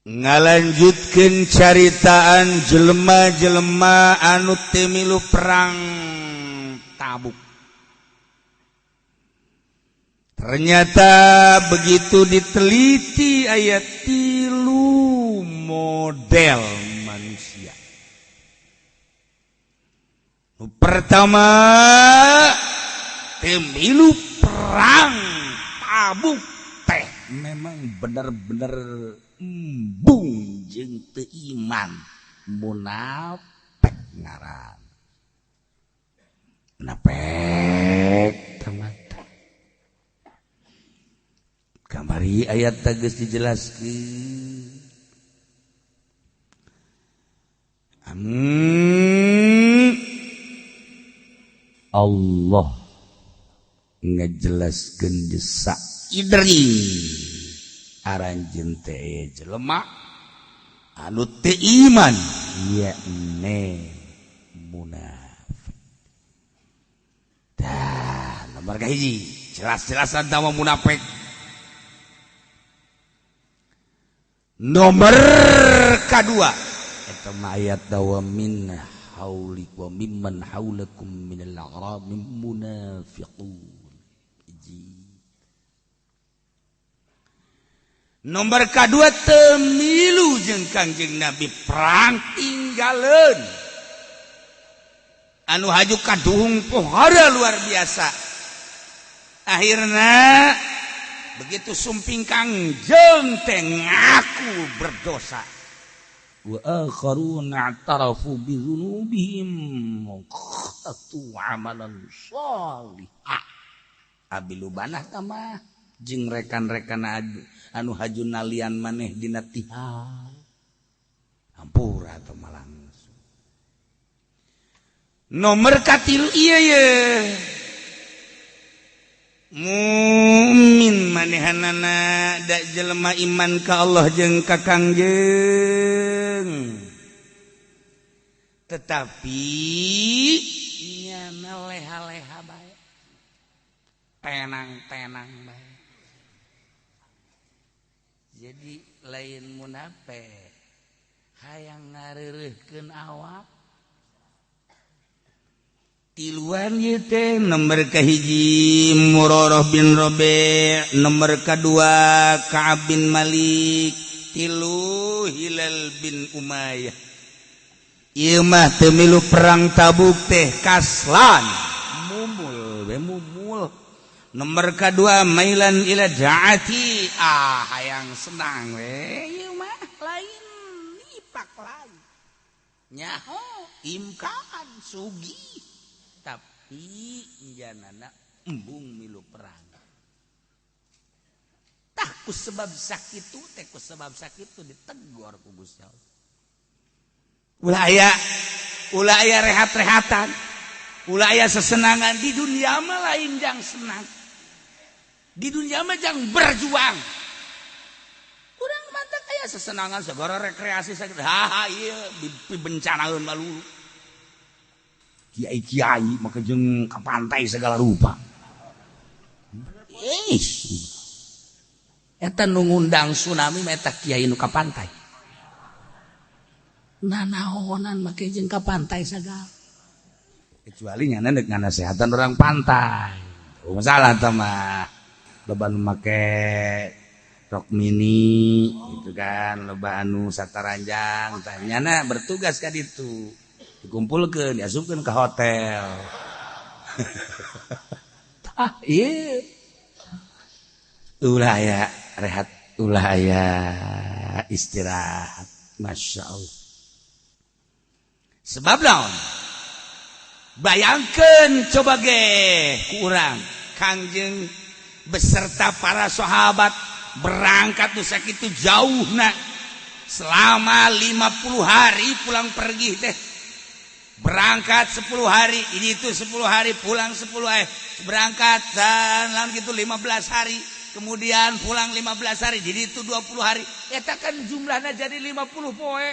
ngalanjutkeun caritaan jelema-jelema anu teu milu perang Tabuk. Ternyata begitu diteliti aya 3 model manusia. Pertama, teu milu perang Tabuk teh memang benar-benar embung jeung teu iman, munafik ngaran. Munafik tamata. Kamari ayat geus dijelaskeun. Allah ngajelaskeun desa idring aranjeun teh jelema anu teu iman yakni munafik. Dah nomor kahiji jelas-jelasan tentang munafik. Nomor kedua eta ayat dawa min haulik wa mimman haulakum minal a'rab munafiqun. Nomor kedua teu milu jeung Kangjeng Nabi perang tinggaleun anu haju kaduhung pohara luar biasa. Akhirna begitu sumping Kangjeng teh ngaku berdosa. Wa akharuna i'tarafu bi dzunubihim qatu amalan shalihah. Abi lubanah tamah jeung rekan-rekan anu haju nalian maneh dina tihal hampura atau malang. Nomor katilu ieu ye mumin manehanana da jelema iman ka Allah jeung ka Kangjeng, tetapi nya leha-leha bae, tenang-tenang bae. Jadi lain munafik hayang ngareureuhkeun awak. Tiluan ieu teh nomor kahiji Murarah bin Rabi', nomor kedua Ka'ab bin Malik, tilu Hilal bin Umayyah. Ieu mah teu milu perang Tabuk teh kaslan mumul we mumul. Nomor kedua mailan ila ja'ati, hayang senang we ieu mah lain ipak lain. Nyaho imkaan sugih tapi janana embung milu perang. Tah ku sebab sakitu teh ku sebab sakitu ditegur ku Gusti Allah. Ulah aya rehat-rehatan, ulah aya sesenangan di dunia mah lain jang senang. Di dunia mah jang berjuang. Urang mah teh aya sesenangan segala rekreasi sakitu. Ieu bencanaeun malulu. Kiai-kiai maka jeung ka pantai segala rupa. Eta nu ngundang tsunami mah eta kiai nu ka pantai. Nanaonan make jeung ka pantai segala. Kecuali nyana deuk nganasehatan orang pantai. Masalah tah mah. Loba nu make rok mini gitu kan, loba anu sataranjang tah nyana bertugas ka ditu. Dikumpulkeun, diasupkeun ke hotel. Iya. Ulah aya rehat, ulah aya istirahat. Masya Allah. Sebab naon? Bayangkeun coba ge ku urang, Kangjeng beserta para sahabat berangkat nu sakitu jauhna selama 50 hari pulang pergi teh. Berangkat 10 hari, ini itu 10 hari, pulang 10 hari, berangkat dan lalu gitu 15 hari, kemudian pulang 15 hari, jadi itu 20 hari. Eta kan jumlahnya jadi 50 poe.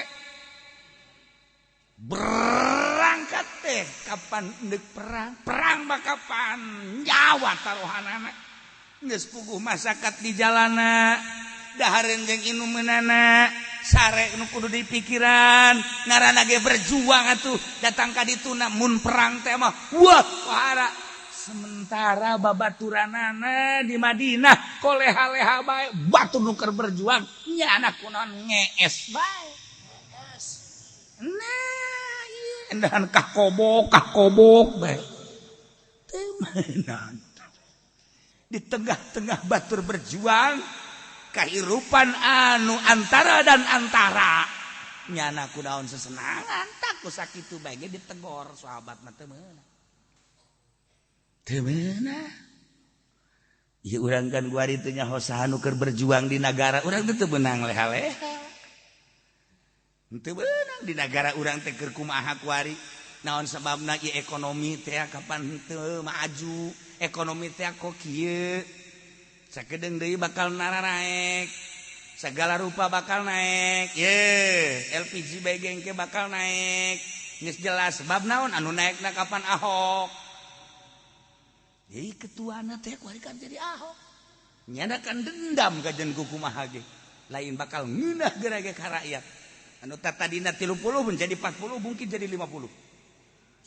Berangkat teh kapan deuk perang? Perang mah kapan? Nyawa taruhanana. Geus puguh masyarakat di jalana, dahareun jeung inumeunana, sare nu kudu di pikiran ngaranna ge berjuang atuh datang ka ditu mun perang teh mah wah pahara sementara babaturanana di Madinah koleha-leha bae batur nu keur berjuang nya anak kunaon ngees bae nah ieu endahan kakobok bae teu meunang di tengah-tengah batur berjuang kehidupan anu antara dan antara nyana kunaon sesenangan tak kusakitu bae ge ditegor sahabat mah teu meunang ieu urang kan guari teh nyaho saha nu keur berjuang di negara urang teh teu beunang leha-leha teu beunang di negara urang teh keur kumaha kuari naon sababna ieu ekonomi teh kapan teu maju ekonomi teh kok kieu sakedeung deui bakal naik segala rupa bakal naik LPG bae engke bakal naik geus jelas sebab naon anu naikna kapan Ahok jadi ketuana teh kuari kan jadi Ahok nyadakan dendam ka jeung kumaha ge lain bakal ngeunah gerage ka rakyat anu tadina 30 menjadi 40 mungkin jadi 50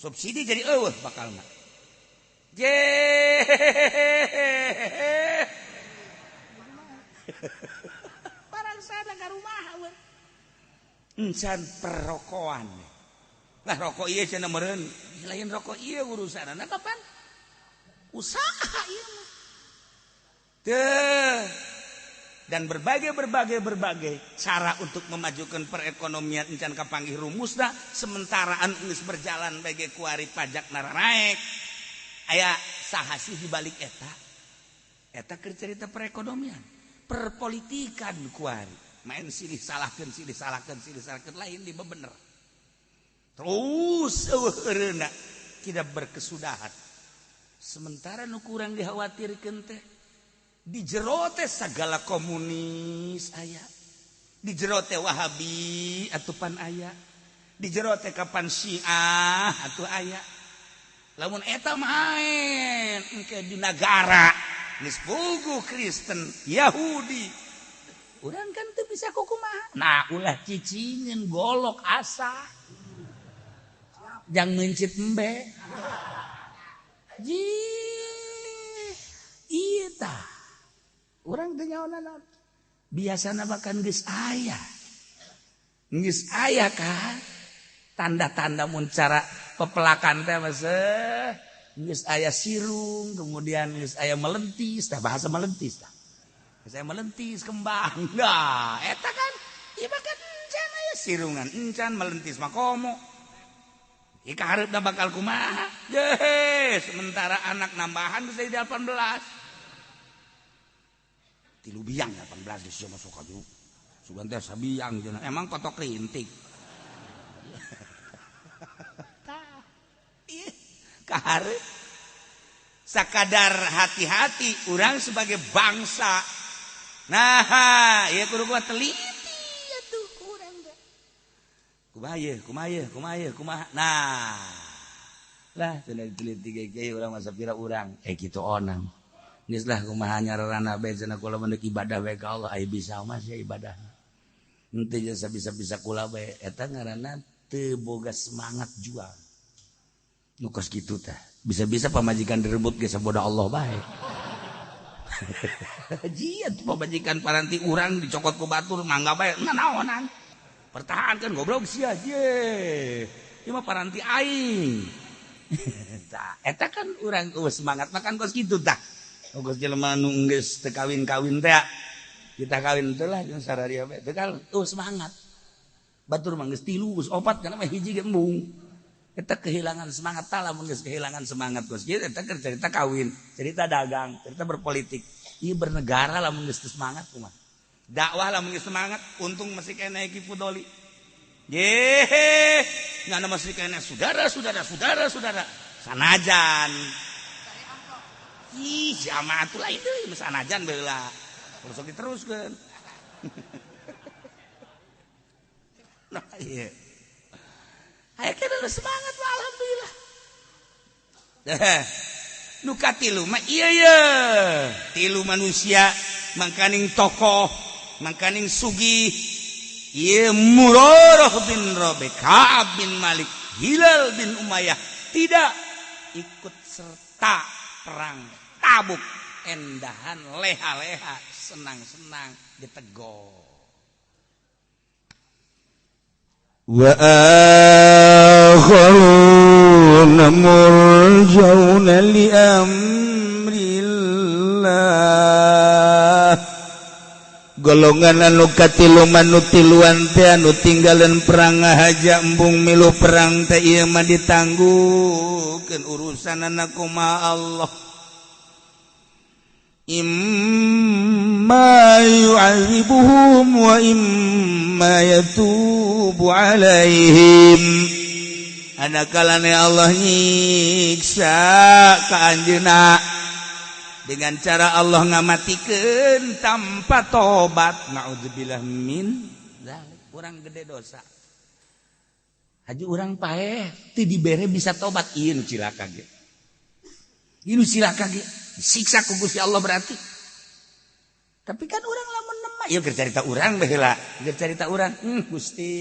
subsidi jadi eueuh bakalna barang sada ka rumaha we encan perrokoan lah rokok ieu cenah meureun lain rokok ieu urusanna kapan usaha ieu mah teu dan berbagai cara untuk memajukan perekonomian encan kapanggih rumusna sementara anu geus berjalan bage kuari pajak nara naik aya saha sih dibalik eta keur cerita perekonomian perpolitikan kuari main silih salahkeun lain di bener terus eueureuna tidak berkesudahan sementara nu kurang dikhawatirkeun teh di jero teh sagala komunis aya di jero teh Wahabi atupan aya di jero teh kapan Syiah atuh aya lamun eta main engke di negara geus bogo Kristen Yahudi urang kan teu bisa kumaha nah ulah cicingeun golok asa jang mencit embe ieu tah urang teh nyaona biasana bahkan geus aya kan tanda-tanda mun cara pepelakan teh masih geus aya sirung kemudian geus aya melentis tah bahasa melentis tah saya melentis kembang nah eta kan ieu bahkan encan aya sirungan encan melentis mah komo ika hareupna bakal kumaha sementara anak nambahan geus jadi 18 tilu biang 18 geus masuk ka dieu sugan teh sabiang cenah emang kotok rintik kahare sakadar hati-hati urang sebagai bangsa nah ieu kudu kuat teliti atuh urang teh kumaha nah lah cenah diteliti ge urang masa pira urang kitu onang geus lah kumaha nyararana bae cenah kula mendek ibadah bae ka Allah aya bisa mah sia ibadahna henteu nya sabisa-bisa kula bae eta ngaranna teu boga semangat juang nu kos kitu teh bisa-bisa pamajikan direbut ge saboda Allah bae jiat pamajikan paranti urang dicokot ku batur mangga bae naonan pertahankan goblok sia je ieu mah paranti aing tah eta kan urang semangat makan kos kitu tah kos jelema nu geus teu kawin-kawin teh kita kawin teh lah jeung sararia bae teu kal semangat batur mah geus 3 geus 4 kana mah hiji ge embung eta kehilangan semangat tah lamun geus kehilangan semangat kos kieu eta keur cerita kawin cerita dagang cerita berpolitik ieu bernegara lamun geus semangat kumaha dakwah lamun geus semangat untung masih kena Ki Fudoli ngana masih kena saudara sanajan jamaah tuh lain deui sanajan baheula terus diteruskeun nah iya aya kana semangat mah alhamdulillah nu katilu mah tilu manusia mangkaning tokoh mangkaning sugih Murarah bin Rabi', Ka'ab bin Malik, Hilal bin Umayyah tidak ikut serta perang Tabuk. Endahan leha-leha, senang-senang ditegur. Wa akharuna murjauna li amrillah. Golongan anu katilu manutiluan teh anu tinggalan perang haja embung milu perang teh ieu mah ditangguhkeun urusanna kumaha Allah. Imma yu'adzibuhum wa imma yatubu alaihim. Anakalane Allah nyiksa ka anjeunna dengan cara Allah ngamatikeun tanpa tobat. Naudzubillah min zalik. Urang gede dosa. Haji urang paeh teu dibere bisa tobat, ieu nu cilaka ge. Ieu nu cilaka ge. Disiksa ku Gusti Allah berarti. Tapi kan urang lamun nemah, ieu keur carita urang baheula, keur carita urang. Gusti.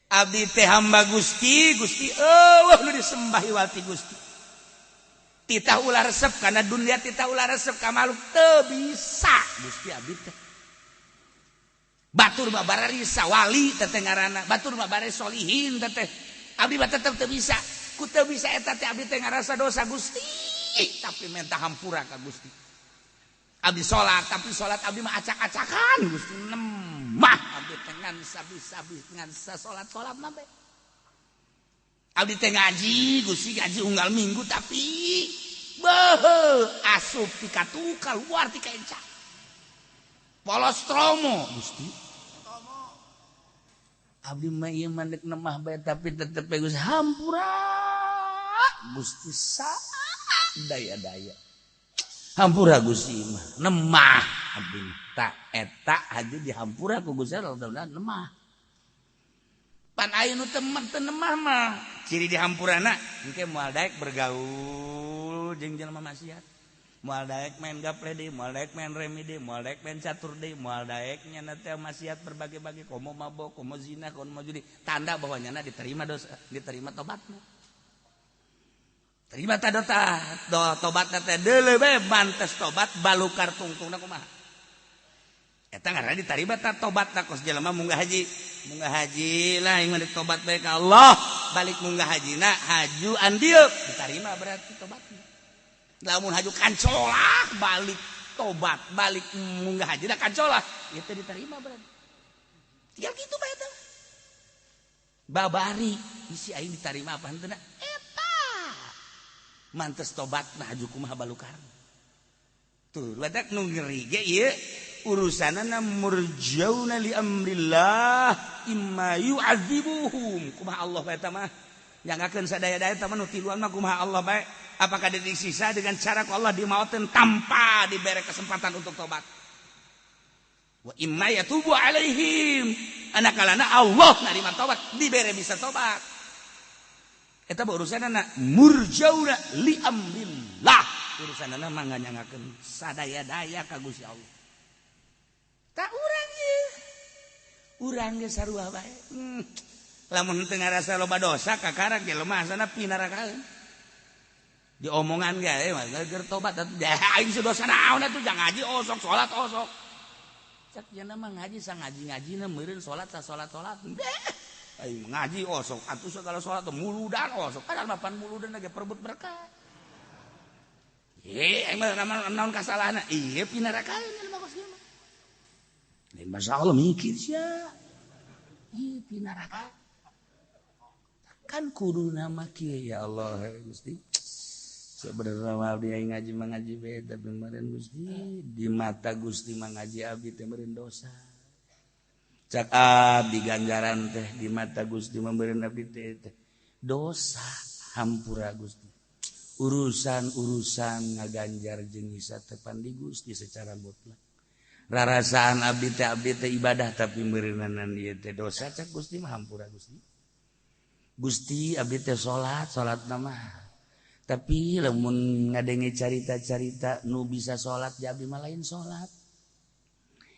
Abdi teh hamba Gusti, Gusti eueuh nu disembah iwati Gusti. Titah ulah resep karena dunia titah ulah resep ka makhluk teu bisa Gusti abdi teh. Batur mah bararisa wali teh ngaranna, batur mah bare solihin teh. Abdi mah tetep teu bisa. Ku teu bisa eta teh abdi teh ngarasa dosa Gusti, tapi minta hampura ka Gusti. Abdi salat, tapi salat abdi mah acak-acakan Gusti. Nemah abdi teh ngan sabi-sabi ngan salat-salat mah bae. Abdi teh ngaji Gusti, ngaji unggal minggu tapi beuh asup ti katuka luar ti kaenca. Polos tromo Gusti. Abdi mah ieu mandek nemah bae tapi tetep Gusti hampura. Gusti daya-daya. Hampura Gusti mah nemah abdi tak eta haji dihampura ku Gusti Allah nemah. Pan aya nu temen teu nemah mah ciri dihampurana engke moal daek bergaul jeung jelema maksiat. Moal daek main gaple deui, moal daek main remi deui, moal daek main catur deui, moal daek nyana teh maksiat berbagai-bagai, komo mabok, komo zina, komo judi, tanda bahwa nyana diterima dosa, diterima tobatna. Terima tadota tobat teh deuleu bae bantes tobat balukar tungtungna kumaha. Eta ngaranna diterima ta tobatna kos jelema munggah haji. Munggah haji lah ingin tobat bae ka Allah, balik munggah hajina haju andieu diterima berarti tobatna. Lamun haju kancolah balik tobat, balik munggah hajina kancolah, ieu teh diterima berarti. Tinggal kitu bae eta. Babari isi aing diterima apa henteu na? Mantes tobat nah haju kumaha balukar. Tuh, badak nu ngeri ge ieu urusanana murjauna li amrillah imma yu'adzibuhum. Kumaha Allah bae eta mah? Jangakeun sadaya-daya eta mah nu tiluan mah kumaha Allah bae? Apakah dia disiksa dengan cara ku Allah dimaoteun tanpa diberi kesempatan untuk tobat? Wa imma yatubu alaihim. Anakalana Allah narima tobat, diberi bisa tobat. Eta urusanana murjauna li amrillah. Urusanana mah nganyangakeun sadaya-daya ka Gusti Allah. Tak urang ye. Urang ge sarua bae. Lamun teu ngarasa loba dosa kakarang ge lemah sana pinarakaeun. Diomongan ge mah keur tobat atuh aing dosa naon atuh jang ngaji osok salat osok. Cak cenah mah ngaji sang ngaji-ngajina meureun salat sa salat-salat. Aing ngaji osok atuh segala salat muludan osok kan mapan muludan ge perebut berkah. Aing mah naon kasalahna? Ieu pinarakaeun mah kos ieu mah. Lain masalah mikir sia. Ieu pinaraka. Kan kudu nama kieu ya Allah Gusti. Sebenarnya abdi aing ngaji mah ngaji bae tapi meureun Gusti di mata Gusti mah ngaji abdi teh meureun dosa. Cak abdi ganjaran teh di mata Gusti memberi abdi teh dosa hampura Gusti. Urusan ngaganjar jeung ngisa tepan di Gusti secara mutlak. Rarasaan abdi teh ibadah tapi meureunanan ieu teh dosa cak Gusti mah hampura Gusti. Gusti abdi teh salat mah. Tapi lamun ngadenge carita-carita nu bisa salat ja abdi mah lain salat.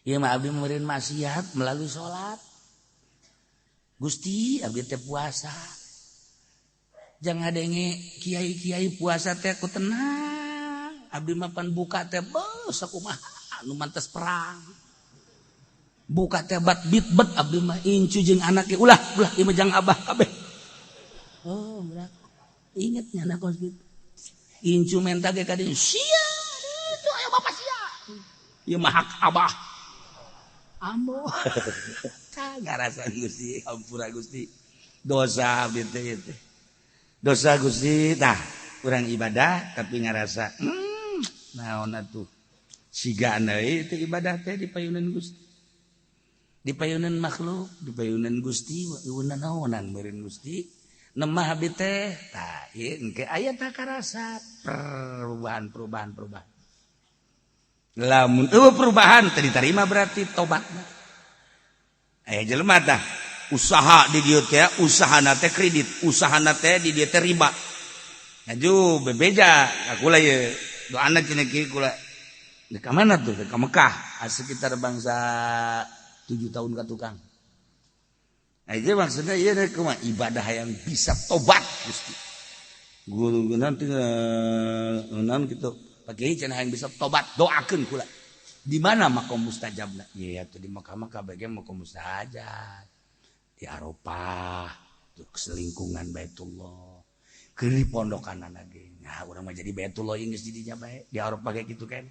Ieu mah abdi meureun maksiat melalui salat. Gusti abdi teh puasa. Jangan ngadenge kiai-kiai puasa teh ku tenang. Abdi mah pan buka teh beus sakumaha nu mantes perang. Buka teh bat bitbet abdi mah incu jeung anak ge ulah ieu mah jang abah kabeh. Oh, berat. Inget nya anak kos gitu. Incu menta ge ka dieu sia itu aya bapak sia. Ieu mah hak abah. Ambo. Ngarasan Gusti, ampura Gusti. Dosa abdi teh teh. Dosa Gusti tah urang ibadah tapi ngarasa naon atuh. Siga deui teh ibadah teh dipayuneun Gusti. Dipayuneun makhluk, dipayuneun Gusti, ieunan naonan meureun Gusti. Nemah abdi teh tah ieu engke aya tah karasa perubahan. Lamun perubahan teh ditarima berarti tobatna. Aya jelema tah usaha di dieu teh usahana teh kredit, usahana teh di dieu teh riba. Ngaju bebeja kula ye doana cenah kieu kula. Ka mana tuh? Ka Mekah, sekitar bangsa 7 tahun ka tukang. Aja maksudnya ieu kumaha ibadah yang bisa tobat Gusti. Guru nanti naon kitu pakai cenah yang bisa tobat doakeun kula. Di mana makom mustajabna? Ya atuh di Mekah bagian makom mustajab. Di Arafah, tuh selingkungan Baitullah. Keur di pondokanana ge. Nah, urang mah jadi Baitullah geus di dinya bae. Di Arafah kayak gitu kan.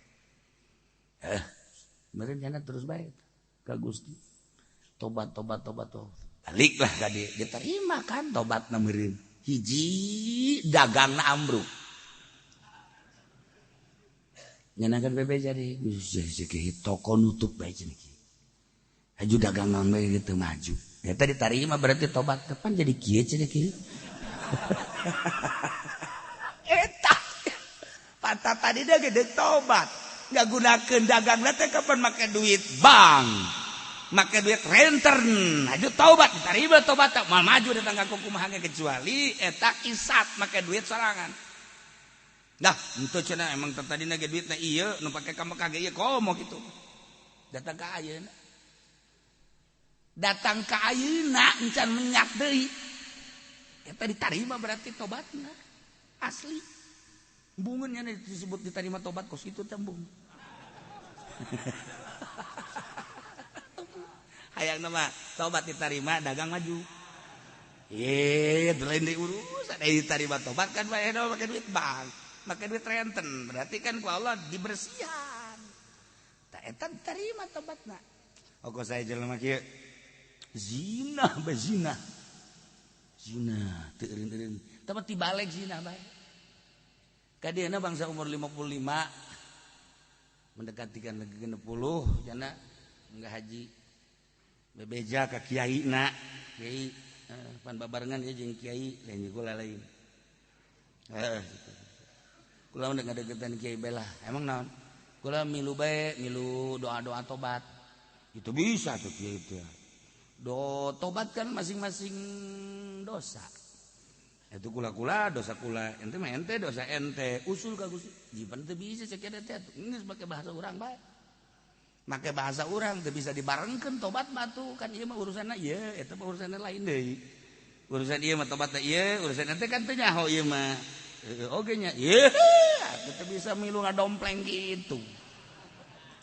Meureun cenah terus bae ka Gusti. Tobat. Baliklah ka dieu. Diterima kan tobatna meureun. Hiji dagangna ambruk. Nyenakeun bebe jadi toko nutup bae cenah kieu. Aju dagangan bae gitu maju. Eta diterima berarti tobat. Kapan jadi kieu cenah kieu? Eta patah tadi dia gede tobat. Nggak gunakeun dagangna teh kapan make duit bank. Make duit renter. Aju tobat diterima tobat mal maju datang ka kumaha kecuali eta isat make duit sorangan. Dah, itu cenah emang tadina ge duitna ieu nu pake ka Mekah ge ieu komo kitu. Datang ka ayeuna. Datang ka ayeuna encan menyak deui. Eta diterima berarti tobatna. Asli. Bungeun nya disebut diterima tobat kos kitu teh bung. Hayangna mah tobat diterima dagang maju. Lain diurus ada diterima tobat kan bae make duit bank. Maka duit renten berarti kan ku Allah dibersihan. Tak eta diterima tobatna. Oko saya jelema kieu zina bezina. Zina teu eureun-eureun. Tapi tibalik zina bae. Kadieuna bangsa umur 55 mendekati kan 60 jana enggak haji. Bebeja ka kiaina, kiai pan babarengan ieu jeung kiai lain kula lain. Kula udah ngadegetan kiai belah. Emang naon? Kula milu bae, milu doa-doa tobat. Itu bisa tuh kiai itu. Tobat kan masing-masing dosa. Itu kula dosa kula, ente mah ente dosa ente. Usul ka Gusti. Jipan teu bisa cek eta teh. Geus make bahasa urang bae. Make bahasa urang teu bisa dibarengkeun tobat mah tuh kan ieu mah urusanna ieu, eta mah urusanna lain deui. Urusan ieu mah tobat teh ieu, urusan ente kan teu nyaho ieu mah. Oke nya, kita bisa milu ngadompleng gitu.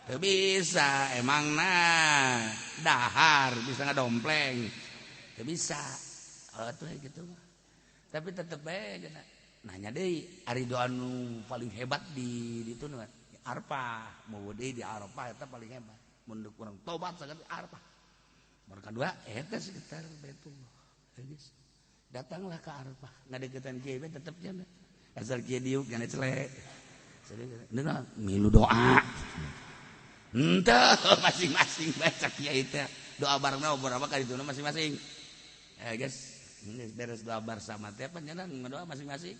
Teu bisa, emang dahar bisa ngadompleng. Teu bisa. Tuh gitu. Tapi tetep bae nanya deui ari doa nu paling hebat di ditu nu Arafah. Mau deui di Arafah eta paling hebat. Mun urang tobat saged Arafah. Nomor kedua eta sekitar Baitullah. Datanglah ke Arafah, ngadeukeutan kieu tetep cenah. Asal kieu diuk kana celek. Deuna milu doa. Henteu masing-masing baca kiai teh. Doa barengna berapa kali itu masing-masing. Guys, ini beres doa bersama teh panjenengan doa masing-masing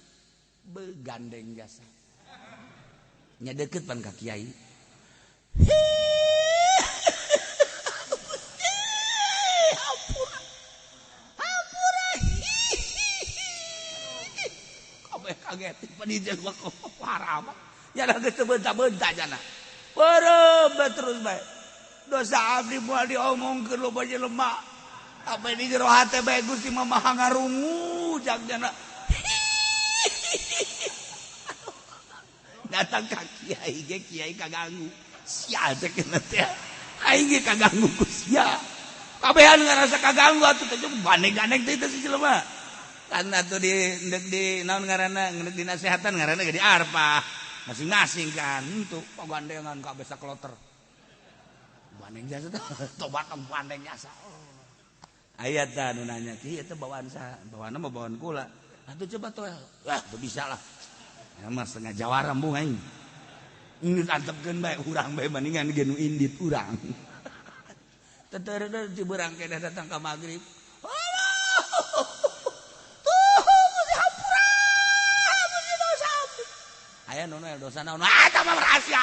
begandeng jasa. Nya deukeut pan ka kiai. Kaget panijal wako haram ya da geus beunta-beunta jana. Beureuh terus bae. dosa abdi moal diomongkeun loba jelema apa di jero hate bae Gusti mah maha ngarungu jagjana datang ka kiai ge kiai kaganggu sia teh kena teh aing ge kaganggu ku sia kabehan ngarasa kaganggu atuh teh baneg-ganeg teh si jelema kan atuh di naon ngaranna ngeundeuk dinasehatan ngaranna ge di arpa masing-masing kan itu pagandengan ka besa kloter bandeng jasa tobat bandeng jasa aya tah nu nanya kieu teh bawaan saha bawaana mah bawaan kula atuh coba teh teu bisa lah ya mah setengah jawara embung aing ini antepkeun bae urang bae mendingan ge nu indit urang tetereuh ti beurang ke datang ka magrib aya nu dosa naon eta mah rahasia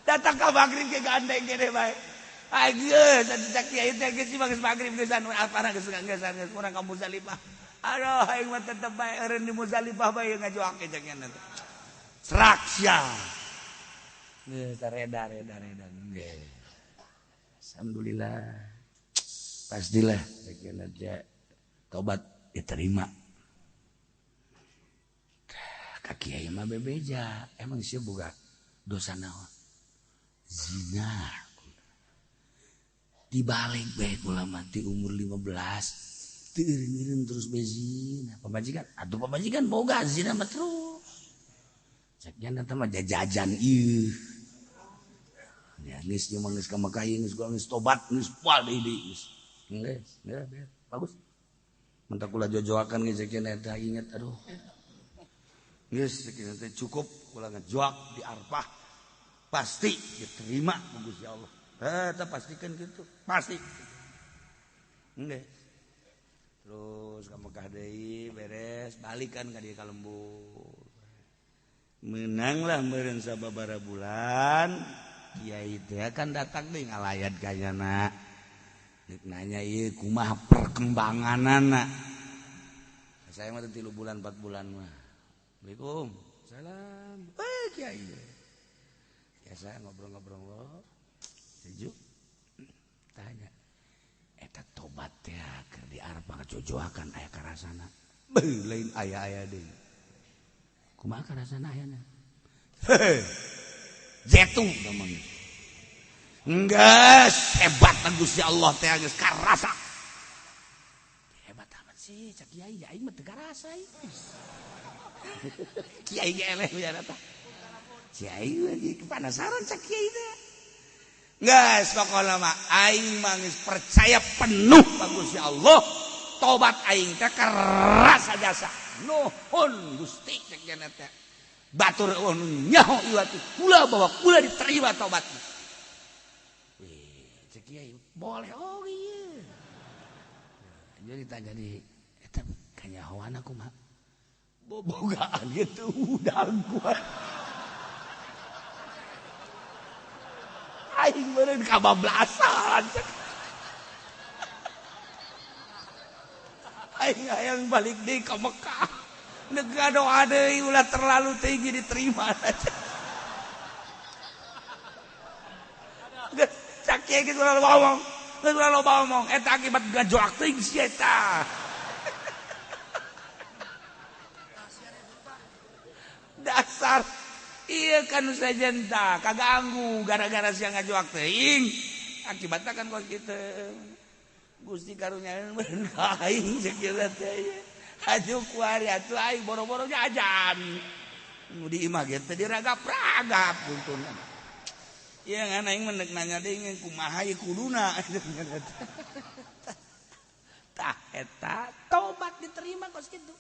datang ka magrib ke gandeng kene bae ageus cak kiai teh geus geus magrib geus anu alpana geus urang ka Muzdalifah aduh aing mah tetep bae eureun di Muzdalifah bae ngajoake cak nya teh serak sia geus reda geus alhamdulillah pastilah cak nya teh tobat diterima ka kiai mah bebeja emang sia boga dosa naon zina dibalik bae kula mati umur 15 teu eureun terus bezina pamajikan boga zina mah terus cek nya eta mah jajan ieu ya geus jeung geus ka Mekah geus tobat geus poal deui geus bagus mentak kula jojoakan ge cek nya eta inget aduh geus cek nya teh cukup kula ngejoak di Arfah pasti diterima ku Gusti Allah. Eta pastikan gitu, pasti. Nggih. Terus ka Mekah deui beres, balikan ka dieu ka lembur. Menanglah meureun sababaraha bulan, kiai teh kan datang deui ngalayat kayana. Nek nanya ieu kumaha perkembanganana. Saya mah 3 bulan 4 bulan mah. Assalamualaikum. Salam. Kiai. Biasa ngobrol-ngobrol sejuk tanya eta tobat teh keur di Arfah ngacocoakan aya karasana beuh lain aya deui kumaha karasana ayana jetung namanya geus hebat Gusti Allah teh geus karasa hebat amat sih cak kiai aing mah teu karasa kiai ge eleh nya tah kiai lagi penasaran cak kiai teh. Geus pokona mah aing mah geus percaya penuh ka Gusti Allah. Tobat aing teh karasa jasa. Nuhun Gusti cek nya teh. Batur ulun nyaho iwati kula bahwa kula diterima tobatna. Cek kiai boleh ieu. Jadi tanya di eta kanyahoan aku mah. Bobogaan gitu udah gua. Aing meureun kabablasan. Aing hayang balik deui ka Mekah. Nega doa deui ulah terlalu tinggi diterima. Geus cak kieu geus ulah ngomong. Geus ulah loba ngomong eta akibat gajoak teuing si eta. Dasar iya kan sajen tah kaganggu gara-gara sia ngajoak teuing akibatna kan kos kitu Gusti karunya meureun ka aing ceuk teh atuh kuari atuh aing boro-boro jajan nu di imah ge teh diragap-ragap puntunna ieu ngan aing mendek nanya deui kumaha ieu kuduna tah eta tobat diterima kos kitu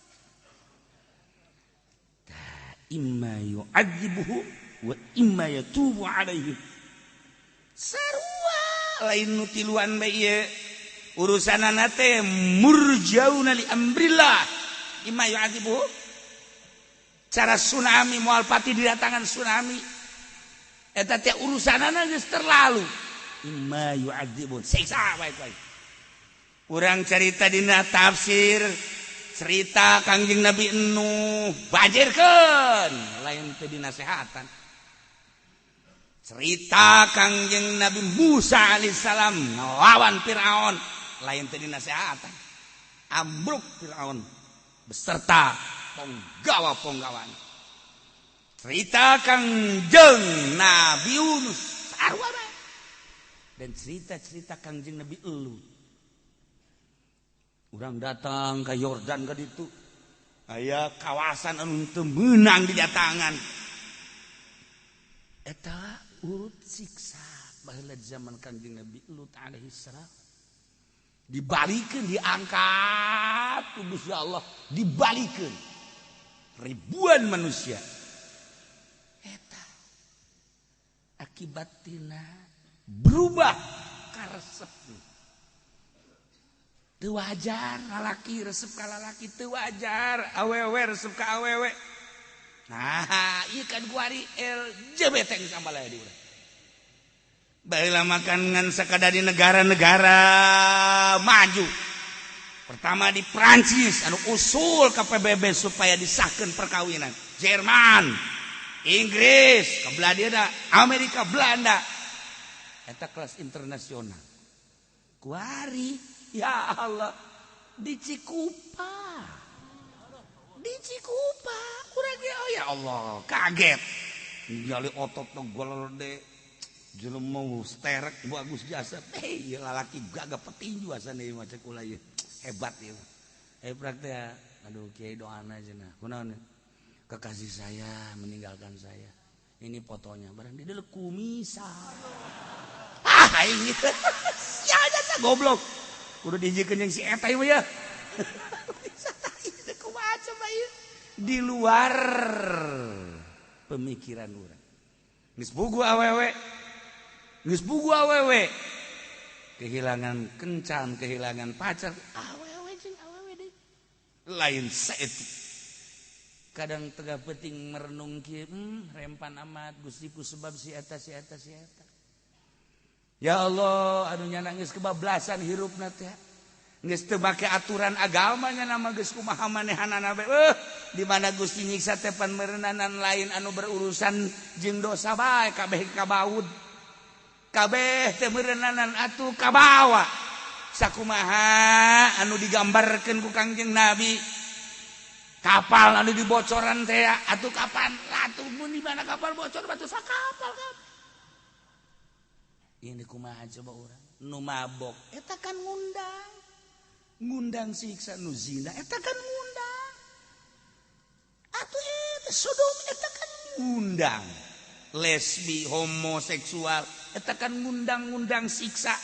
imma yu'adzibuhu wa imma yatubu alaihi sarua lain nutiluan bae ieu urusanana teh murjauna li amrillah imma yu'adzibuhu cara tsunami moal pati didatangan tsunami eta teh urusanana geus terlalu imma yu'adzibuhu siksa bae urang carita dina tafsir cerita Kangjeng Nabi Nuh bajirkeun lain teu dinasehatan. Cerita Kangjeng Nabi Musa alaihissalam ngelawan Firaun lain teu dinasehatan. Ambruk Firaun beserta penggawa-penggawan. Cerita Kangjeng Nabi Yunus sarua bae. Dan cerita-cerita Kangjeng Nabi Lut. Urang datang ke Yordan ka ditu. Aya kawasan anu teu meunang didatangan. Eta urut siksa baheula zaman Kangjeng Nabi Lut alaihi salam. Dibalikeun diangkat ku Gusti Allah, dibalikeun ribuan manusia. Eta akibatina berubah karesepna. Teu wajar lalaki resep ka lalaki teu wajar, awewe resep ka awewe. Nah, ieu kan kuari LGBT sambalaya di urang. Baheula makan ngan sakada di negara-negara maju. Pertama di Prancis anu usul ka PBB supaya disahkeun perkawinan. Jerman, Inggris, kabelah dieuna Amerika, Belanda. Eta kelas internasional. Kuari ya Allah di Cikupa urang ge oh ya Allah kaget ningali otot golode jelema sterek bagus jasa ieu lalaki gagah petinju asana ieu mah cek ulah ieu hebat ieu hebat teh aduh kiai doana cenah kunaon kekasih saya meninggalkan saya ini fotonya barang di dieu kumisah aing sia jasa goblok udah dijikeun yang si eta ieu ya. Kumaha coba ieu? Di luar pemikiran urang. Geus bugu awewe. Kehilangan kencan, kehilangan pacar, awewe jeung awewe deui. Lain saeutik. Kadang teu penting merenung kieu, rempan amat Gusti ku sebab si eta. Ya Allah, anu nya nangis kebablasan hirupna teh. Geus teu make aturan agama nya nama geus kumaha manehanana bae. Di mana Gusti nyiksa teh pan meureunnan lain anu berurusan jeung dosa bae kabeh kabaud. Kabeh teh meureunnan atuh kabawa. Sakumaha anu digambarkeun ku Kangjeng Nabi. Kapal anu dibocoran teh atuh kapan? Atuh mun di mana kapal bocor batu sakapal kan. Ini kumaha coba orang nu mabok eta kan ngundang siksa nu zina eta kan ngundang atuh eta sodom eta kan ngundang lesbi homoseksual eta kan ngundang siksa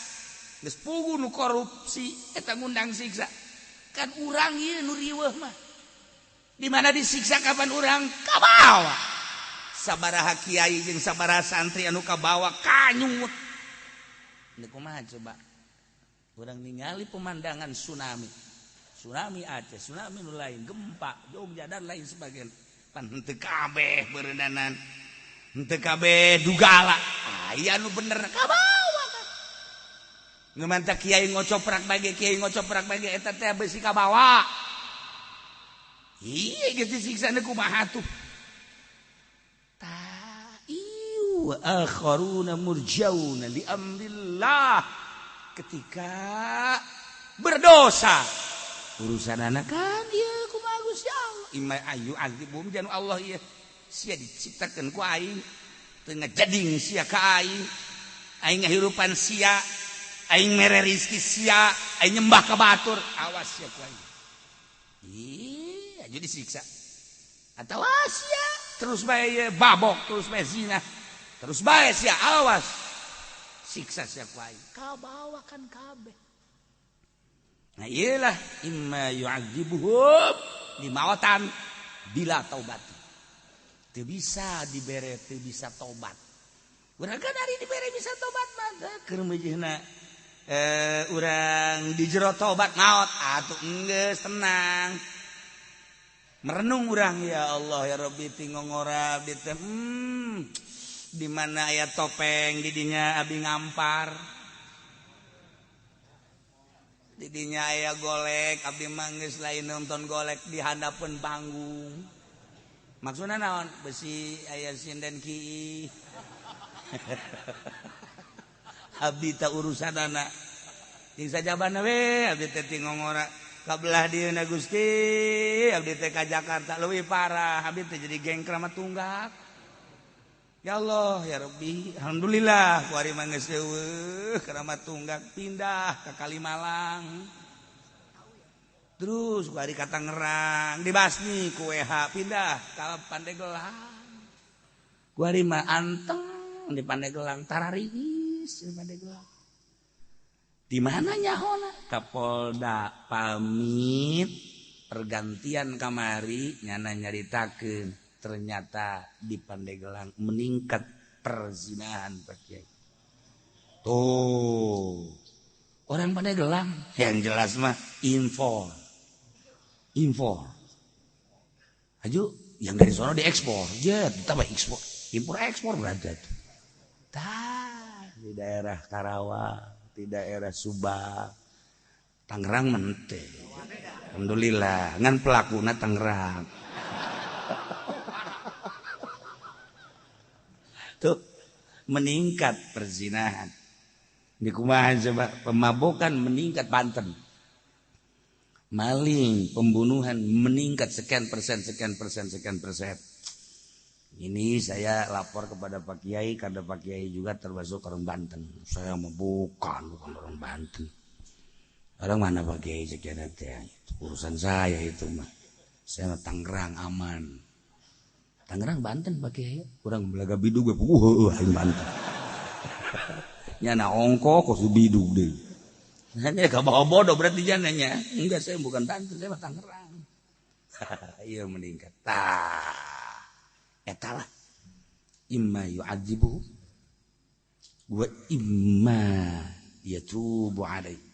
geus pugu nu korupsi eta ngundang siksa kan urang ieu nu riweuh mah di mana disiksa kapan urang kabawa sabaraha kiai jeung sabaraha santri anu kabawa kanyut. Ini kumaha coba urang ningali pemandangan tsunami Aceh, tsunami nu lain, gempa Jogja dan lain sebagainya pan henteu kabeh beureunanan henteu kabeh dugala aya nu bener kabawa kan ngeumanta kiai ngocoprak bage eta teh beusi kabawa ieu geus disiksa kumaha tuh wa akharuna murjauna li amrillah ketika berdosa urusan anak kan ieu kumaha Gusti Allah imma ayu azibum janu Allah ieu sia diciptakeun ku aing teu ngajading sia ka aing ngahirupan sia aing mere rezeki sia aing nyembah ka batur awas sia ku aing aju disiksa atawa sia terus bae babok terus bae zina terus bae sia awas siksa sia ku aing kabawakan kabeh. Nah iyalah imma yu'adzibuhum limawatan bila taubat. Teu bisa dibere teu bisa tobat. Urang kan ari dibere bisa tobat mah keur meujeuhna urang dijero tobat naot atuh geus tenang. Merenung urang ya Allah ya Rabbi tingongora di teh di mana aya topeng di dinya abi ngampar didinya aya golek abdi manggeus lain nonton golek di handapeun panggung maksudna naon besi aya sinden kieu abdi teh urusanana ting sajabana we abdi teh ngongora kabelah dieuna Gusti abdi teh ka Jakarta leuwih parah abdi teh jadi geng Kramat Tunggak ya Allah ya Rabbi alhamdulillah ku ari mah geus eueuh Kramat Tunggak pindah ka Kalimalang terus ku ari ka Tangerang dibasmi ku WH pindah ka Pandeglang ku ari mah anteng di Pandeglang tararihis di Pandeglang di mana nyahona Kapolda pamit pergantian kamari nyana nyaritakeun ternyata di Pandeglang meningkat perzinahan Pak Kiai. Tuh orang Pandeglang yang jelas mah impor aju yang dari sono diekspor jet tambah ekspor impor berarti di daerah Karawang di daerah Subang Tangerang mente alhamdulillah ngan pelakuna Tangerang tuh meningkat perzinahan di kumaha coba pemabukan meningkat Banten maling pembunuhan meningkat sekian persen ini saya lapor kepada Pak Kiai karena Pak Kiai juga termasuk orang Banten saya mah bukan orang Banten orang mana Pak Kiai sekian urusan saya itu mah saya mah Tangerang aman Tangerang Banten Pak Kiai kurang belaga bidug we aing Banten nyana ongko kok bidug deui hanya ka bawa bodoh berarti jananya enggak saya bukan Banten saya mah Tangerang iya meningkat eta lah imma yu'adzibu wa imma yatubu alaihi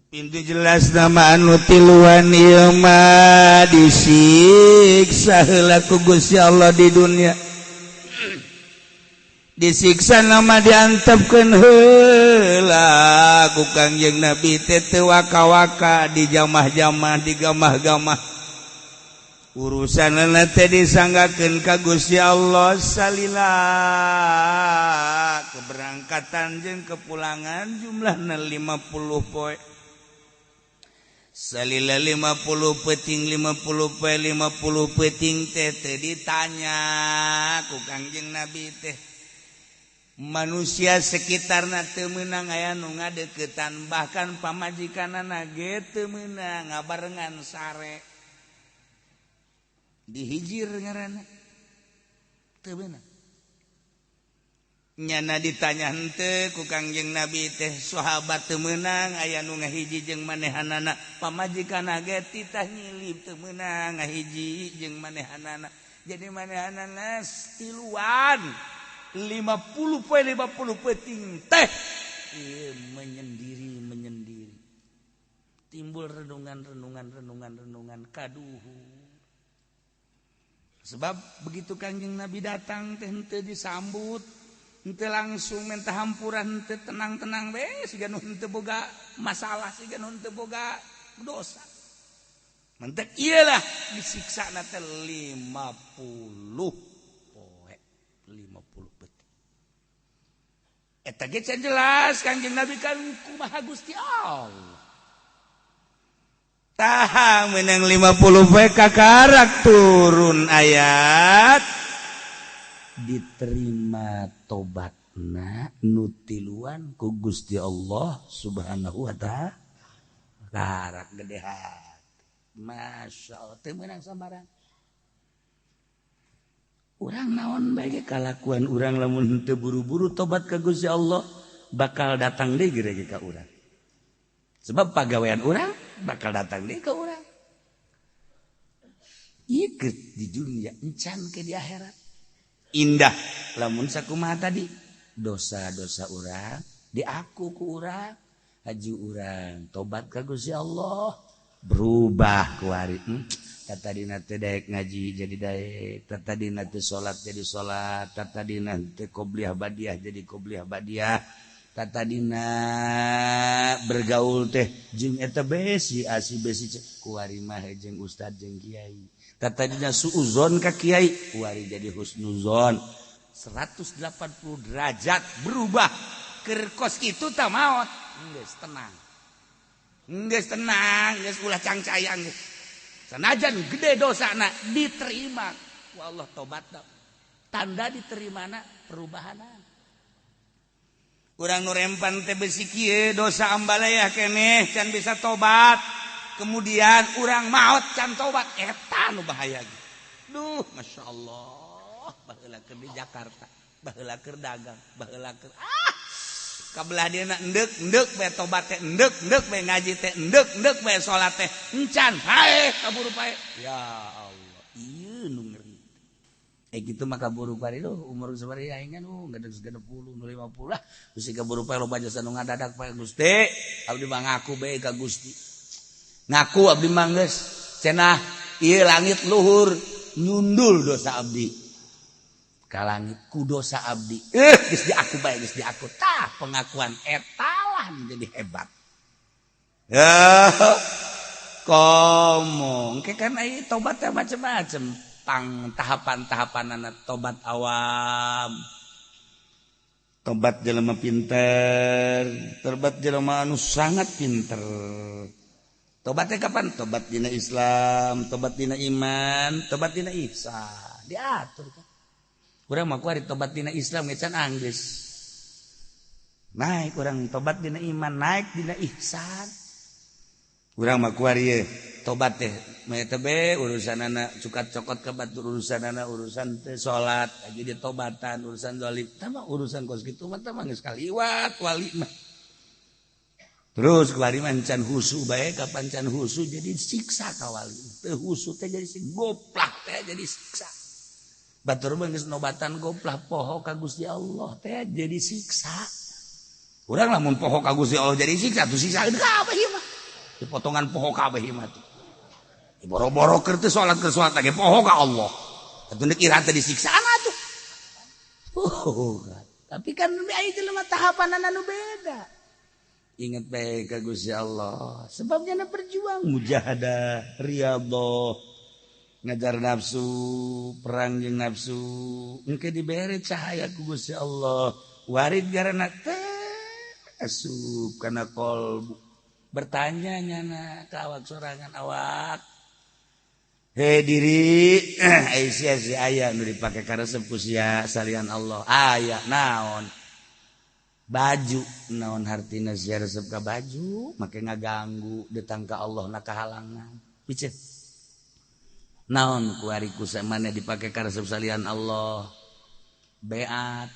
pintu jelas nama anu tiluan ieu mah disiksa heula ku Gusti Allah di dunia disiksa nama diantepkeun heula ku Kangjeng Nabi teh teu waka-waka di jamah-jamah di gamah-gamah urusanna teh disanggakeun ka Gusti Allah salila keberangkatan jeung kepulangan jumlahna 50 poe salila 50 peting 50 poe 50 peting teh teu ditanya ku Kangjeng Nabi teh manusia sekitarna teu meunang aya nu ngadeuketan bahkan pamajikanana ge teu meunang ngabarengan sare dihijir ngaranna teu beunang nyana ditanya henteu ku Kangjeng Nabi teh sahabat teu meunang aya nu ngahiji jeung manehanana pamajikanna ge titah nyilip teu meunang ngahiji jeung manehanana jadi manehanana tiluan 50 poe 50 peuting teh ieu menyendiri timbul renungan kaduhu sebab begitu Kangjeng Nabi datang teh henteu disambut henteu langsung minta hampuran henteu tenang-tenang we siga nu henteu boga masalah siga nu henteu boga dosa mentek iyalah disiksana teh 50 poe 50 peuting eta ge can jelas Kangjeng Nabi kan kumaha Gusti Allah taha menang 50 poe kakarak turun ayat diterima tobatna nutiluan ku Gusti Allah Subhanahu wa ta'ala karak gede hati Masya Allah teu meunang sambarang urang naon bae kalakuan urang lamun teu buru-buru tobat ka Gusti Allah bakal datang deui geus ka urang sebab pagawean urang bakal datang deui ka urang ieu di dunia encan ke di akhirat indah lamun sakumaha tadi dosa-dosa urang diaku ku urang haji urang tobat ka Gusti Allah berubah ku ari tatadina teh daek ngaji jadi daek tatadina teh salat jadi salat tatadina teh qobliyah badiah jadi qobliyah badiah tatadina bergaul teh jeung eta besi asi besi kuari mah jeung ustad jeung kiai tatadina suuzon ka kiai kuari jadi husnuzon 180 derajat berubah keur kos kitu tah maot geus tenang geus ulah cangcayan geus sanajan gede dosana diterima ku Allah tobatna tanda diterimana perubahanan urang nu rempan teh besi kieu dosa ambalaya keneh can bisa tobat kemudian urang maot can tobat eta nu bahaya ge duh masyaallah baheula keur di Jakarta baheula keur dagang baheula keur kabelah dina endek bae tobat teh endek bae ngaji teh endek bae salat teh encan hae kaburu pae ya Allah ieu nu ngeri kitu mah kaburu pae umur sabari aing nu gadeg 60 nu 50 lah geus kaburu pae loba jasa nu ngadadak pae Gusti abdi mah ngaku bae ka Gusti ngaku abdi mah geus cenah ieu langit luhur nyundul dosa abdi ka langit ku dosa abdi geus diaku bae geus diaku tah pengakuan eta lah menjadi hebat ya komo engke kan ai tobat teh macam-macam tang tahapan-tahapanana tobat awam tobat jelema pinter tobat jelema anu sangat pinter tobat teh kapan tobat dina Islam tobat dina iman tobat dina ihsan diatur kan urang mah ku ari tobat dina Islam ge can anggeus naik urang tobat dina iman naik dina ihsan urang mah ku ari tobat teh mah teh be urusanana cukat cokot ka batur urusanana urusan teh salat aja di tobatan urusan zalim tah mah urusan kos kitu mah tah geus kaliwat wali mah terus kuari mah can husu bae kapan can husu jadi siksa ka wali teu husu teh jadi goplak teh jadi siksa batur mah geus nobatan goplak poho ka Gusti Allah teh jadi siksa urang lamun poho ka Gusti Allah jadi siksa tuh siksa kabeh ieu mah dipotongan poho kabeh ieu mah boro-boro keur teh salat lagi poho ka Allah. Atuh nek ira teh disiksaan atuh. Tapi kan aya jelema tahapanana nu beda. Ingat bae ka Gusti Allah. Sebabnya berjuang mujahadah, riyadhah, ngajar nafsu, perang jeung nafsu. Engke dibere cahaya ku Gusti Allah. Warid garana teh asup kana qalbu. Bertanya nyana ka awak sorangan awak hei diri Aisyah si ayah nu dipake karesep ku sia salian Allah aya naon baju naon hartina sia resep ka baju make ngaganggu detang ka Allah na kahalangan piceun naon ku ari ku samana dipake karesep salian Allah beat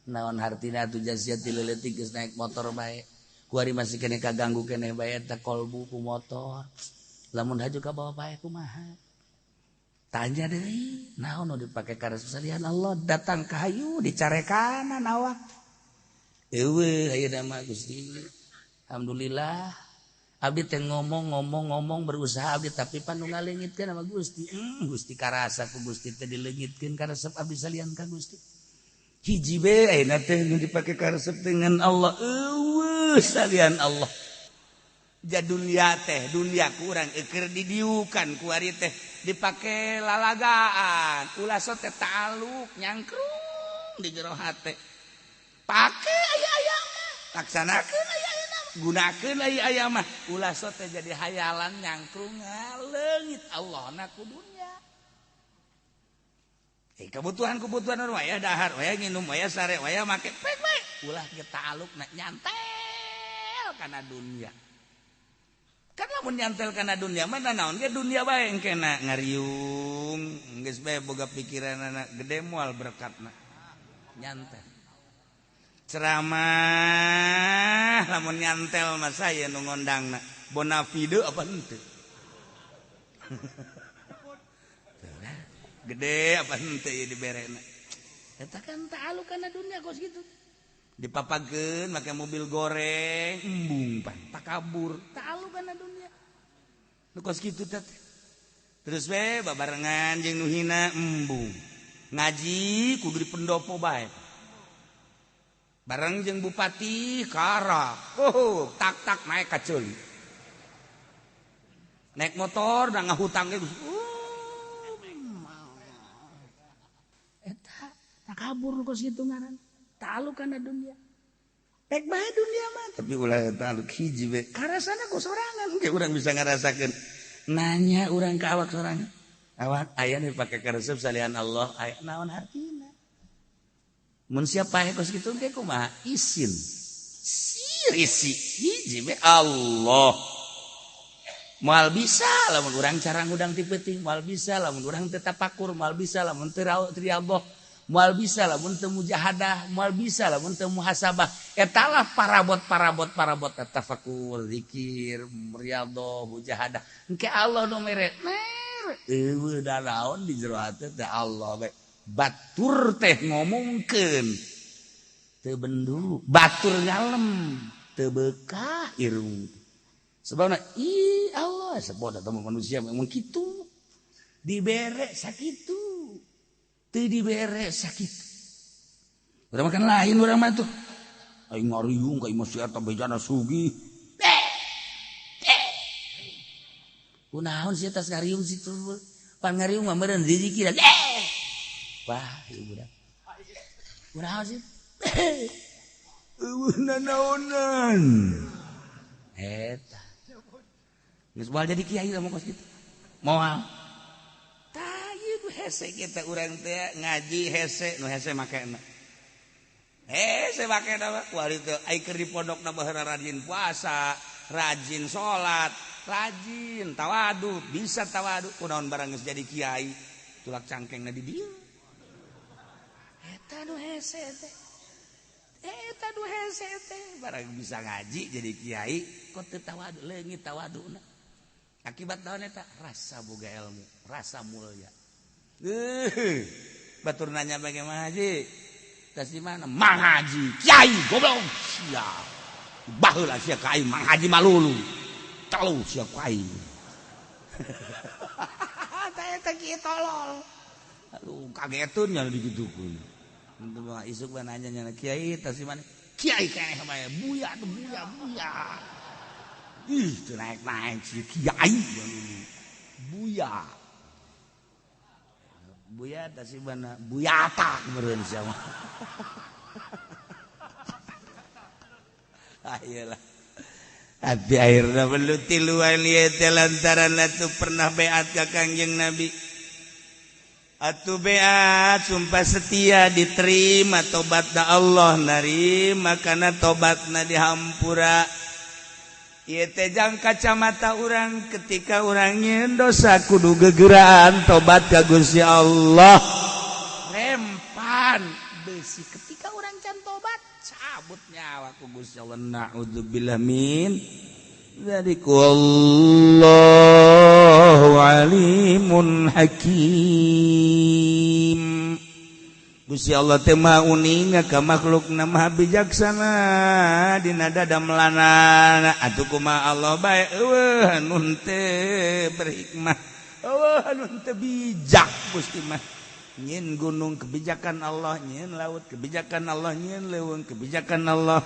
naon hartina atuh jasiat tileuletik geus naik motor bae kuari masih kene kaganggu kene bae eta kolbu ku motor lamun haju ka bawa bae kumaha tanya deui naon nu dipake karesep salian Allah datang ka hayu dicarekanan awak eueuh ayeuna mah Gusti alhamdulillah abdi teh ngomong berusaha abdi tapi panu ngaleungitkeun sama Gusti Gusti karasa ku Gusti teh dileungitkeun karesep abdi salian ka Gusti hiji bae ayeuna teh nu dipake karesep dengan Allah salian Allah jadunya teh dunia kurang keur didiukan ku ari teh dipake lalagaan ulah so teh taluk nyangkrung di jero hate pake aya mah laksanakeun aya mah gunakeun aya mah ulah so teh jadi hayalan nyangkrung ngaleungit Allah na ku dunya kebutuhan waya dahar waya nginum waya sare waya make pek ulah kita taluk na nyantai karena dunia kan lamun nyantel karena dunia mana naon ge dunia bae engkena ngariung geus bae boga pikiranna gede moal berkatna nyantel ceramah lamun nyantel mah saya nu ngondangna bonafide apa henteu gede apa henteu ieu diberena eta kan ta'aluk kana dunia kos gitu dipapageun make mobil goreng embung pan takabur ta'aluk kana dunia nu kos kitu teh terus we babarengan jeung nu hina embung ngaji kudu di pendopo bae bareng jeung bupati Kara tak naik ka ceuli naik motor da ngahutang ge eta takabur kos kitu ngaran taluk kana dunia pek bae dunia mah tapi ulah taluk hiji we karasana ku sorangan ge urang bisa ngarasakeun nanya urang ka awak sorangan awak aya nu pake karesep salian Allah aya naon hartina mun siapa kos kitu ge kumaha isin sirisi hiji we Allah moal bisa lamun urang cara ngudang ti peuting moal bisa lamun urang teu tapakur moal bisa lamun teu riyadhah moal bisa lamun teu mujahadah moal bisa lamun teu muhasabah eta lah parabot tafakur zikir riyadhah mujahadah engke Allah nu mere eueuh da naon di jero hate teh Allah bae batur teh ngomongkeun teu bendu batur ngalem teu beukah irung sebabna Allah saboda teh manusia memang kitu dibere sakitu teu dibere sakitu urang makan lain urang mah tuh aing ngariung ka imah si eta bejana sugih kunaon si eta ngariung situ pan ngariung mah meureun zikir wah ieu budak kunaon sih eueuh nanaonan eta geus moal jadi kiai lamun kos kitu moal tah ieu hese kita urang teh ngaji hese nu hese makena hese makena mah kuari teh ai keur di pondokna baheula rajin puasa rajin salat rajin tawadu bisa tawadu kunaon barang geus jadi kiai tulak cangkengna di dieu eta nu hese teh eta nu hese teh barang bisa ngaji jadi kiai kok teu tawadu leungit tawaduna akibat naon eta rasa boga ilmu rasa mulia batur nanya bagaimana haji tas di mana mang haji kiai goblok sia baheula sia ka aing mang haji malulu telu sia ku aing eta kieu tolol aduh kagetun nya digitukeun untuk mah isuk mah nanya nya kiai tas di mana kiai keneh mah buya tuh buya ih teu naik si kiai buya buya tas di mana buyata meureun sia mah ayolah tapi akhirna belu tiluan ieu teh lantaran atuh pernah beat ka Kangjeng Nabi atuh beat sumpah setia diterima tobatna Allah narima kana tobatna dihampura ieu teh jang kacamata urang ketika urang nyieun dosa kudu gegeraan tobat ka Gusti Allah rempan beusi ketika urang can tobat cabut nyawa ku Gusti Allah naudzubillah min dzalikallahu alimun hakim Gusti Allah teh mah uning ka makhlukna maha bijaksana dina dadamelanana atuh kumaha Allah bae eueuh nun teu berhikmah eueuh nun teu bijak Gusti mah nyieun gunung kebijakan Allah nyieun laut kebijakan Allah nyieun leuweung kebijakan Allah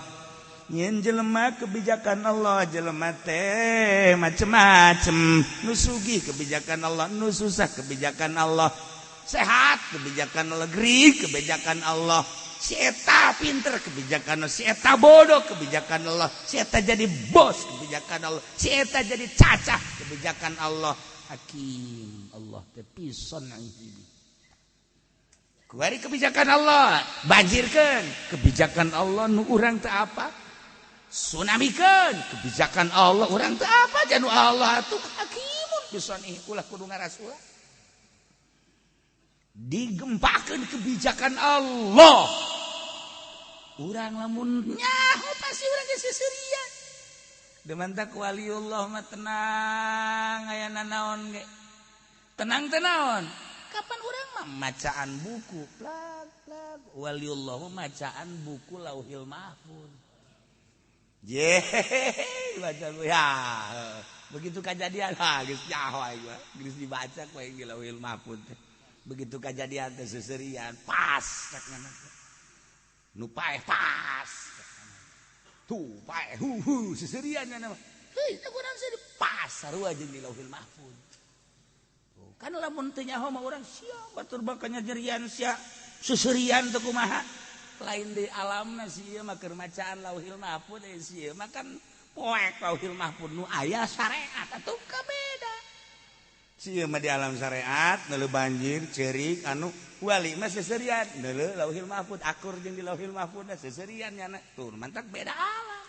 nyieun jelema kebijakan Allah jelema teh macem-macem nu sugih kebijakan Allah nu susah kebijakan Allah sehat kebijakan Allah gering kebijakan Allah si eta pinter kebijakan Allah si eta bodoh kebijakan Allah si eta jadi bos kebijakan Allah si eta jadi cacah kebijakan Allah hakim Allah teh pison ini kuari kebijakan Allah banjirkeun kebijakan Allah nu urang teu apa tsunamikeun kebijakan Allah urang teu apa janu Allah atuh hakimun pison ulah kudu ngarasula digempakeun kebijakan Allah urang lamun nyaho pasti urang geus seserian demantak waliullah mah tenang aya nanaon ge tenang teh naon kapan urang mah macaan buku plag waliullah mah macaan buku Lauhil Mahfuz je baca ya begitu kejadian geus nyaho aing mah geus dibaca ku aing di Lauhil Mahfuz begitu kejadian teh seserian pas cakna nu paeh pas tuh paeh seseriannya nama heuh teh urang sih pas sarua jeung di Lauhil Mahfuz tuh kan lamun teu nyaho mah urang sia batur bakanya jerian sia seserian teh kumaha lain di alamna sia mah keur macaan Lauhil Mahfuz sia mah kan poek Lauhil Mahfuz nu aya syariat atuh kabeda sia mah di alam syariat neuleuh banjir ceurik anu wali mah seserian neuleuh Lauhil Mahfuz akur jeung di Lauhil Mahfuz seserian nya tuh mantak beda alam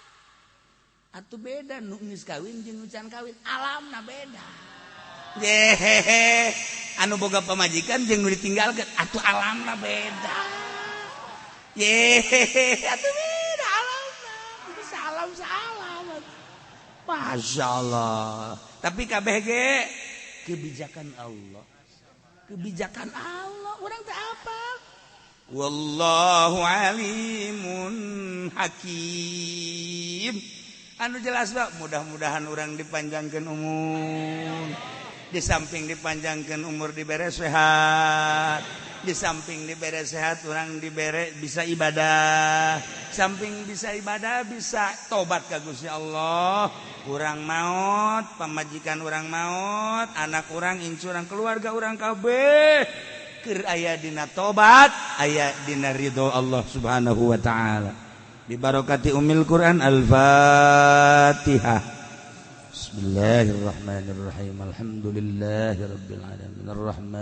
atuh beda nu geus kawin jeung nu can kawin alamna beda yehehe anu boga pamajikan jeung nu ditinggalkeun atuh alamna beda yehehe atuh beda alamna salam Masya Allah tapi kabeh ge kebijakan Allah orang teh apa wallahu alimun hakim anu jelas Pak mudah-mudahan orang dipanjangkeun umur di samping dipanjangkeun umur dibere sehat di samping dibere sehat orang dibere bisa ibadah samping bisa ibadah bisa tobat ka Gusti Allah urang maot pamajikan urang maot anak urang incu urang keluarga urang kabeh keur aya dina tobat aya dina ridho Allah Subhanahu wa taala bi barokati Ummul Quran Al-Fatihah Bismillahirrahmanirrahim Alhamdulillahirabbil alamin arrahman